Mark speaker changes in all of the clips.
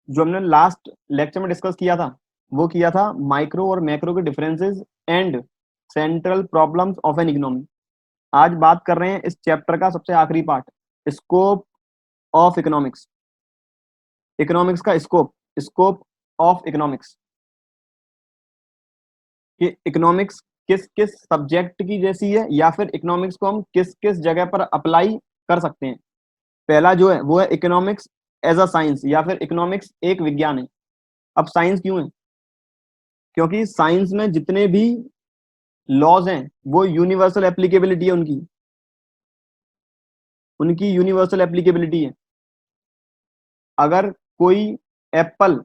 Speaker 1: जो हमने last lecture में डिस्कस किया था, वो किया था माइक्रो और मैक्रो के differences and central problems of an economy. आज बात कर रहे हैं इस चैप्टर का सबसे आखिरी part, scope of economics. Economics का स्कोप, स्कोप ऑफ इकोनॉमिक्स, कि इकोनॉमिक्स किस किस सब्जेक्ट की जैसी है, या फिर इकोनॉमिक्स को हम किस किस जगह पर अप्लाई कर सकते हैं। पहला जो है वो है इकोनॉमिक्स एज अ साइंस, या फिर इकोनॉमिक्स एक विज्ञान है। अब साइंस क्यों है? क्योंकि साइंस में जितने भी लॉज हैं वो यूनिवर्सल एप्लीकेबिलिटी है, उनकी उनकी यूनिवर्सल एप्लीकेबिलिटी है। अगर कोई एप्पल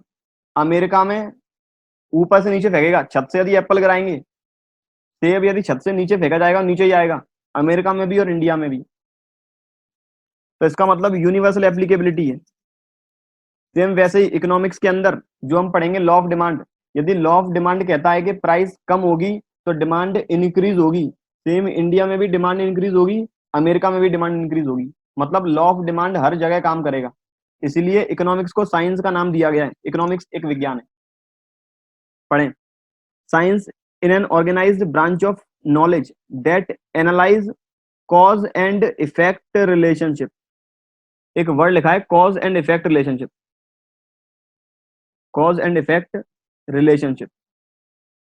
Speaker 1: अमेरिका में ऊपर से नीचे फेंकेगा, छत से यदि एप्पल गिराएंगे, सेब यदि छत से नीचे फेंका जाएगा नीचे ही आएगा, अमेरिका में भी और इंडिया में भी। तो इसका मतलब यूनिवर्सल एप्लीकेबिलिटी है। सेम वैसे ही इकोनॉमिक्स के अंदर जो हम पढ़ेंगे लॉ ऑफ डिमांड, यदि लॉ ऑफ डिमांड कहता है कि प्राइस कम होगी तो डिमांड इंक्रीज होगी, सेम इंडिया में भी डिमांड इंक्रीज होगी, अमेरिका में भी डिमांड इंक्रीज होगी। मतलब लॉ ऑफ डिमांड हर जगह काम करेगा। इसीलिए इकोनॉमिक्स को साइंस का नाम दिया गया है, इकोनॉमिक्स एक विज्ञान है। पढ़ें, science in an organized branch of knowledge that analyze cause and effect relationship. एक वर्ड लिखा है cause and effect relationship, cause and effect relationship.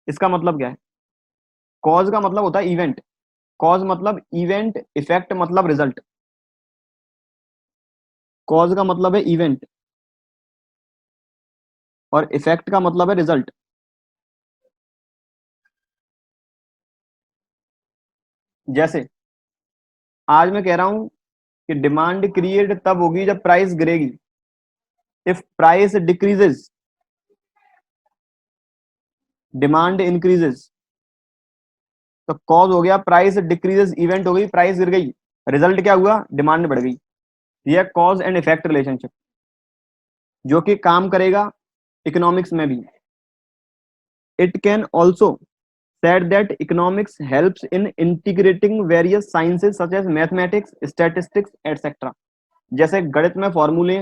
Speaker 1: इसका मतलब क्या है? कॉज का मतलब होता है इवेंट, कॉज मतलब इवेंट, इफेक्ट मतलब रिजल्ट। कॉज का मतलब है इवेंट और इफेक्ट का मतलब है रिजल्ट। जैसे आज मैं कह रहा हूं कि डिमांड क्रिएट तब होगी जब प्राइस गिरेगी। If price decreases demand increases. तो कॉज हो गया प्राइस डिक्रीजेस, इवेंट हो गई प्राइस गिर गई, रिजल्ट क्या हुआ? डिमांड बढ़ गई। यह कॉज एंड इफेक्ट रिलेशनशिप जो कि काम करेगा इकोनॉमिक्स में भी। It can also said that economics helps in integrating various sciences such as mathematics, statistics, etc. जैसे गणित में फॉर्मूले,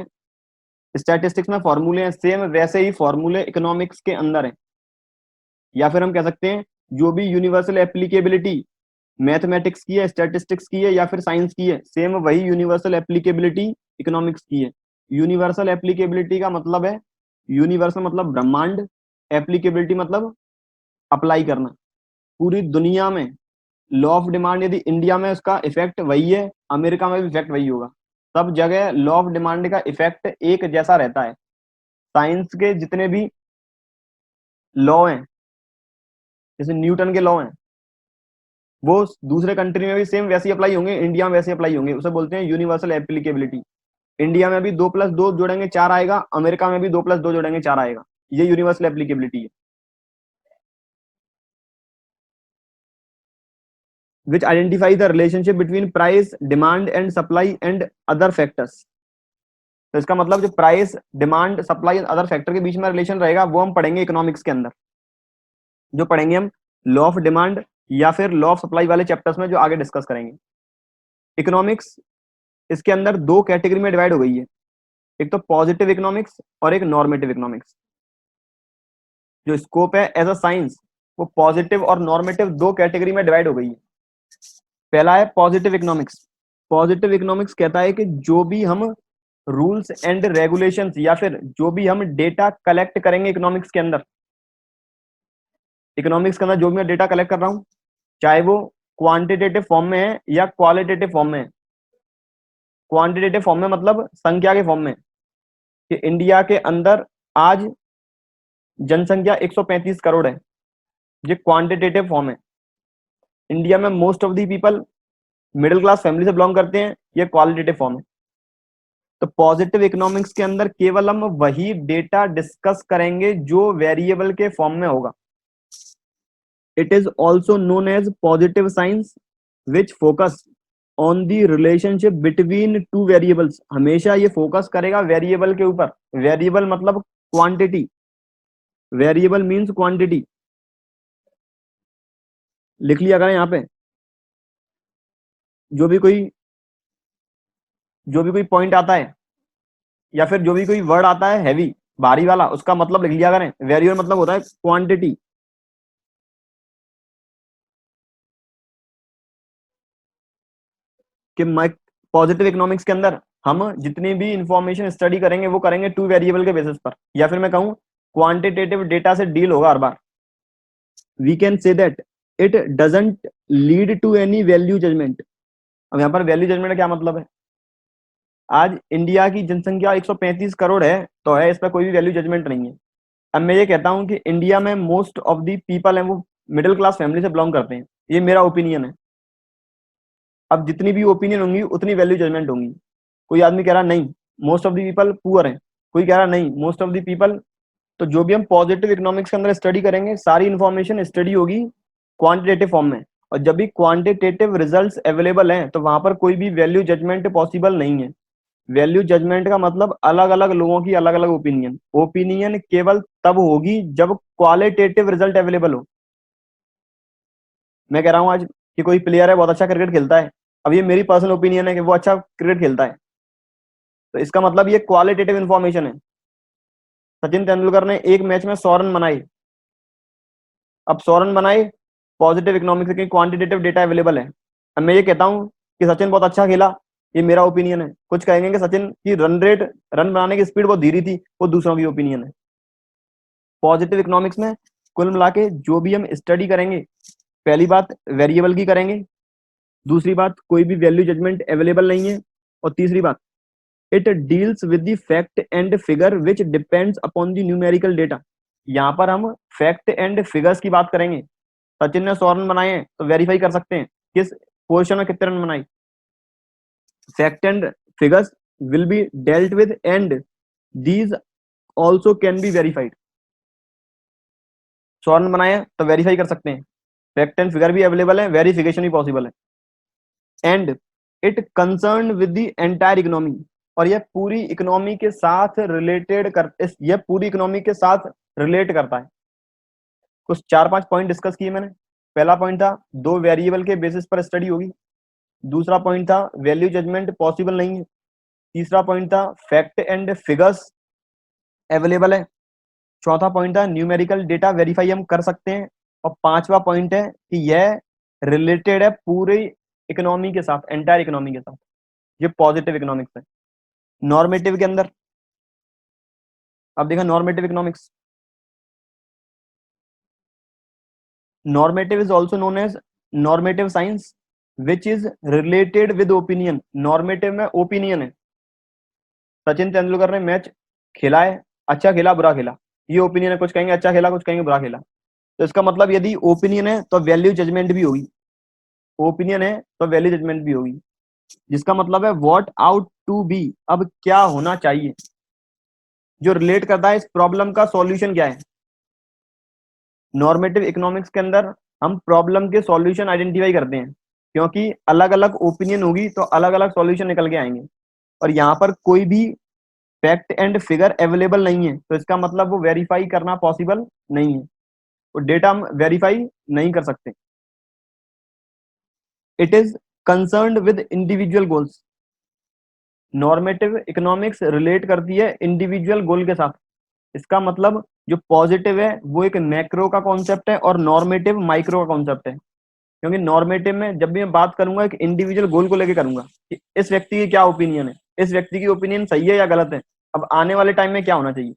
Speaker 1: स्टैटिस्टिक्स में फॉर्मूले हैं, सेम वैसे ही फॉर्मूले इकोनॉमिक्स के अंदर हैं। या फिर हम कह सकते हैं जो भी यूनिवर्सल एप्लीकेबिलिटी मैथमेटिक्स की है, स्टैटिस्टिक्स की है, या फिर साइंस की है, सेम वही यूनिवर्सल एप्लीकेबिलिटी इकोनॉमिक्स की है। यूनिवर्सल एप्लीकेबिलिटी का मतलब है, यूनिवर्सल मतलब ब्रह्मांड, एप्लीकेबिलिटी मतलब अप्लाई करना पूरी दुनिया में। लॉ ऑफ डिमांड यदि इंडिया में उसका इफेक्ट वही है, अमेरिका में भी इफेक्ट वही होगा। सब जगह लॉ ऑफ डिमांड का इफेक्ट एक जैसा रहता है। साइंस के जितने भी लॉ हैं, जैसे न्यूटन के लॉ हैं, वो दूसरे कंट्री में भी सेम वैसे ही अप्लाई होंगे, इंडिया में वैसे अप्लाई होंगे। उसे बोलते हैं यूनिवर्सल एप्लीकेबिलिटी। इंडिया में भी 2+2 जोड़ेंगे 4 आएगा, अमेरिका में भी 2+2 जोड़ेंगे 4 आएगा। ये यूनिवर्सल एप्लीकेबिलिटी है। Which identify the relationship between price, demand and supply and other factors. तो इसका मतलब जो price, demand, supply and other factor के बीच में रिलेशन रहेगा वो हम पढ़ेंगे इकोनॉमिक्स के अंदर। जो पढ़ेंगे हम लॉ ऑफ डिमांड या फिर लॉ ऑफ सप्लाई वाले चैप्टर्स में जो आगे डिस्कस करेंगे। इकोनॉमिक्स इसके अंदर दो कैटेगरी में डिवाइड हो गई है, एक तो पॉजिटिव इकोनॉमिक्स और एक नॉर्मेटिव इकोनॉमिक्स। जो स्कोप है एज अ साइंस वो पॉजिटिव और नॉर्मेटिव दो कैटेगरी में डिवाइड हो गई है। पहला है पॉजिटिव इकोनॉमिक्स। पॉजिटिव इकोनॉमिक्स कहता है कि जो भी हम रूल्स एंड रेगुलेशंस या फिर जो भी हम डेटा कलेक्ट करेंगे इकोनॉमिक्स के अंदर, इकोनॉमिक्स के अंदर जो भी मैं डेटा कलेक्ट कर रहा हूं, चाहे वो क्वांटिटेटिव फॉर्म में है या क्वालिटेटिव फॉर्म में है। क्वांटिटेटिव फॉर्म में मतलब संख्या के फॉर्म में, कि इंडिया के अंदर आज जनसंख्या 135 करोड़ है, ये क्वांटिटेटिव फॉर्म है। इंडिया में most of the people middle class family से बिलोंग करते हैं, ये क्वालिटेटिव फॉर्म है। तो पॉजिटिव इकोनॉमिक्स के अंदर केवल हम वही डेटा डिस्कस करेंगे जो वेरिएबल के फॉर्म में होगा। It is also known as positive science which focus on the relationship between two variables. हमेशा ये फोकस करेगा वेरिएबल के ऊपर। वेरिएबल मतलब क्वांटिटी, वेरिएबल मींस क्वांटिटी। लिख लिया करें यहाँ पे, जो भी कोई पॉइंट आता है या फिर जो भी कोई वर्ड आता है हैवी, भारी वाला, उसका मतलब लिख लिया करें, वेरिएबल मतलब होता है क्वांटिटी। कि पॉजिटिव इकोनॉमिक्स के अंदर हम जितनी भी इंफॉर्मेशन स्टडी करेंगे वो करेंगे टू वेरिएबल के बेसिस पर, या फिर मैं कहूँ क्वांटिटेटिव डेटा से डील होगा हर बार। We can say that it doesn't lead to any value judgment. अब यहाँ पर वैल्यू जजमेंट का क्या मतलब है? आज इंडिया की जनसंख्या 135 करोड़ है तो है, इस पर कोई भी वैल्यू जजमेंट नहीं है। अब मैं ये कहता हूँ कि इंडिया में मोस्ट ऑफ दी पीपल हैं वो मिडिल क्लास फैमिली से बिलोंग करते हैं, ये मेरा ओपिनियन है। अब जितनी भी ओपिनियन होंगी उतनी वैल्यू जजमेंट होंगी। कोई आदमी कह रहा नहीं most of the people poor हैं, कोई कह रहा नहीं मोस्ट ऑफ द पीपल। तो जो भी हम पॉजिटिव इकोनॉमिक्स के अंदर स्टडी करेंगे सारी इंफॉर्मेशन स्टडी होगी क्वांटिटेटिव फॉर्म में, और जब भी क्वांटिटेटिव रिजल्ट्स अवेलेबल हैं तो वहां पर कोई भी वैल्यू जजमेंट पॉसिबल नहीं है। वैल्यू जजमेंट का मतलब अलग अलग लोगों की अलग अलग ओपिनियन, ओपिनियन केवल तब होगी जब क्वालिटेटिव रिजल्ट अवेलेबल हो। मैं कह रहा हूँ आज कि कोई प्लेयर है बहुत अच्छा क्रिकेट खेलता है, अब ये मेरी पर्सनल ओपिनियन है कि वो अच्छा क्रिकेट खेलता है, तो इसका मतलब ये क्वालिटेटिव इंफॉर्मेशन है। सचिन तेंदुलकर ने एक मैच में 100 रन बनाए। अब 100 रन बनाए, पॉजिटिव इकोनॉमिक्स की क्वांटिटेटिव डेटा अवेलेबल है। अब मैं ये कहता हूँ कि सचिन बहुत अच्छा खेला, ये मेरा ओपिनियन है। कुछ कहेंगे कि सचिन की रन रेट, रन बनाने की स्पीड बहुत धीरे थी, वो दूसरों की ओपिनियन है। पॉजिटिव इकोनॉमिक्स में कुल मिला के जो भी हम स्टडी करेंगे, पहली बात वेरिएबल की करेंगे, दूसरी बात कोई भी वैल्यू जजमेंट अवेलेबल नहीं है, और तीसरी बात it deals with the fact and figure which depends upon the numerical data. यहाँ पर हम फैक्ट एंड फिगर्स की बात करेंगे। सचिन ने 100 रन बनाए हैं तो वेरीफाई कर सकते हैं किस पोजीशन में कितने रन बनाए। Fact and figures will be dealt with and these also can be verified. 100 run बनाए हैं तो वेरीफाई कर सकते हैं, फैक्ट एंड फिगर भी अवेलेबल है, वेरिफिकेशन भी पॉसिबल है। And it concern with the entire economy, और यह पूरी इकोनॉमी के साथ रिलेटेड कर, यह पूरी इकोनॉमी के साथ रिलेट करता है। कुछ 4-5 पॉइंट डिस्कस किए मैंने। पहला पॉइंट था दो वेरिएबल के बेसिस पर स्टडी होगी, दूसरा पॉइंट था वैल्यू जजमेंट पॉसिबल नहीं है, तीसरा पॉइंट था फैक्ट एंड फिगर्स अवेलेबल है, चौथा पॉइंट था न्यूमेरिकल डेटा वेरीफाई हम कर सकते हैं, और पांचवा पॉइंट है कि यह रिलेटेड है पूरी इकोनॉमी के साथ, एंटायर इकोनॉमी के साथ। ये पॉजिटिव इकोनॉमिक्स है। नॉर्मेटिव के अंदर अब देखा normative economics, normative is also known as normative science which is related with opinion. नॉर्मेटिव में ओपिनियन है, सचिन तेंदुलकर ने मैच खेला है, अच्छा खेला बुरा खेला, ये ओपिनियन है। कुछ कहेंगे अच्छा खेला, कुछ कहेंगे बुरा खेला, तो इसका मतलब यदि ओपिनियन है तो वैल्यू जजमेंट भी होगी, ओपिनियन है तो वैल्यू जजमेंट भी होगी, जिसका मतलब है व्हाट आउट टू बी, अब क्या होना चाहिए, जो रिलेट करता है इस प्रॉब्लम का सॉल्यूशन क्या है। नॉर्मेटिव इकोनॉमिक्स के अंदर हम प्रॉब्लम के सॉल्यूशन आइडेंटिफाई करते हैं, क्योंकि अलग अलग ओपिनियन होगी तो अलग अलग सॉल्यूशन निकल के आएंगे, और यहाँ पर कोई भी फैक्ट एंड फिगर अवेलेबल नहीं है, तो इसका मतलब वो वेरीफाई करना पॉसिबल नहीं है, वो डेटा हम वेरीफाई नहीं कर सकते। It is concerned with individual goals. Normative economics relate करती है इंडिविजुअल गोल के साथ। इसका मतलब जो पॉजिटिव है वो एक मैक्रो का कॉन्सेप्ट है और नॉर्मेटिव माइक्रो का कॉन्सेप्ट है, क्योंकि नॉर्मेटिव में जब भी मैं बात करूंगा एक इंडिविजुअल गोल को लेकर करूंगा कि इस व्यक्ति की क्या ओपिनियन है, इस व्यक्ति की ओपिनियन सही है या गलत है, अब आने वाले टाइम में क्या होना चाहिए।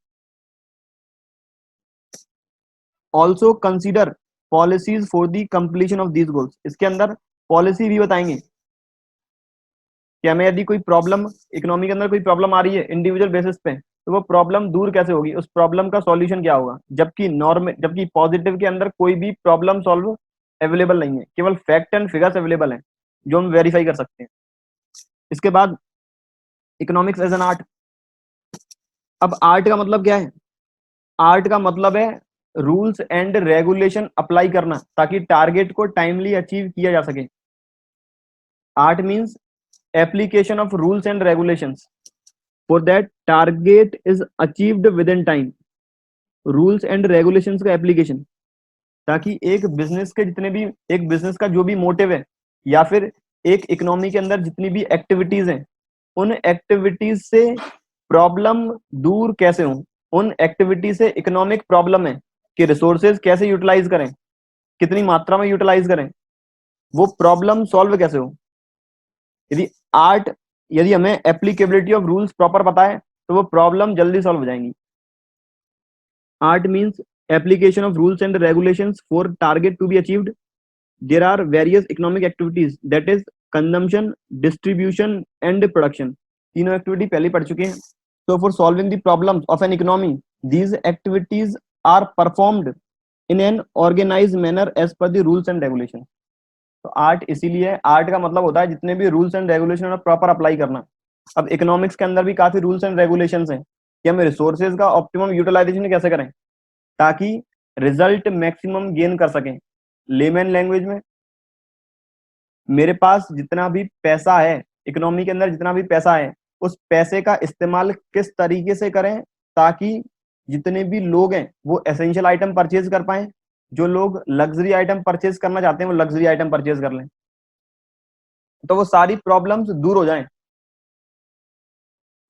Speaker 1: Also consider policies for the completion of these goals. इसके अंदर पॉलिसी भी बताएंगे कि हमें यदि कोई प्रॉब्लम इकोनॉमी के अंदर कोई प्रॉब्लम आ रही है इंडिविजुअल बेसिस पे, तो वो प्रॉब्लम दूर कैसे होगी, उस प्रॉब्लम का सॉल्यूशन क्या होगा। जबकि पॉजिटिव के अंदर कोई भी प्रॉब्लम सॉल्व अवेलेबल नहीं है, केवल फैक्ट एंड फिगर्स अवेलेबल हैं जो हम वेरीफाई कर सकते हैं। इसके बाद इकोनॉमिक्स एज एन आर्ट। अब आर्ट का मतलब क्या है? आर्ट का मतलब है रूल्स एंड रेगुलेशन अप्लाई करना ताकि टारगेट को टाइमली अचीव किया जा सके। Art means application of rules and regulations for that target is achieved with in time. Rules and regulations का एप्लीकेशन, ताकि एक बिजनेस के जितने भी, एक बिजनेस का जो भी मोटिव है या फिर एक इकोनॉमी के अंदर जितनी भी एक्टिविटीज हैं, उन एक्टिविटीज से प्रॉब्लम दूर कैसे हो, उन एक्टिविटी से इकोनॉमिक प्रॉब्लम है कि रिसोर्सेज कैसे यूटिलाइज करें, कितनी मात्रा में यूटिलाइज करें, वो प्रॉब्लम सॉल्व कैसे हो। यदि आर्ट, यदि हमें एप्लीकेबिलिटी ऑफ रूल्स प्रॉपर पता है तो वो प्रॉब्लम जल्दी सॉल्व हो जाएंगी। Art means application of rules and regulations for target to be achieved. There are various economic activities that is consumption, distribution and production. तीनों एक्टिविटी पहले पढ़ चुके हैं। So for solving the problems of an economy, these activities are performed in an organized manner as per the rules and regulations. तो art इसीलिए, art का मतलब होता है जितने भी rules and regulation proper apply करना। अब इकोनॉमिक्स के अंदर भी काफी रूल्स एंड रेगुलेशंस हैं कि हम रिसोर्सेज का ऑप्टिमम यूटिलाइजेशन कैसे करें ताकि रिजल्ट मैक्सिमम गेन कर सकें। लेमैन लैंग्वेज में, मेरे पास जितना भी पैसा है, इकोनॉमी के अंदर जितना भी पैसा है, उस पैसे का इस्तेमाल किस तरीके से करें ताकि जितने भी लोग हैं वो एसेंशियल आइटम परचेज कर पाए, जो लोग लग्जरी आइटम परचेज करना चाहते हैं वो लग्जरी आइटम परचेज कर लें, तो वो सारी प्रॉब्लम्स दूर हो जाएं।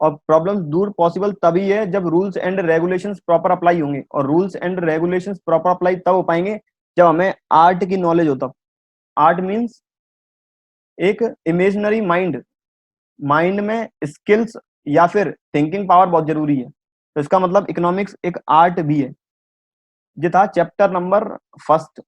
Speaker 1: और प्रॉब्लम्स दूर पॉसिबल तभी है जब rules and regulations proper apply होंगे, और rules and regulations proper apply तब हो पाएंगे जब हमें आर्ट की नॉलेज हो। तब आर्ट मीन्स एक इमेजिनरी माइंड, माइंड में स्किल्स या फिर थिंकिंग पावर बहुत जरूरी है। तो इसका मतलब इकोनॉमिक्स एक आर्ट भी है। ये था चैप्टर नंबर फर्स्ट।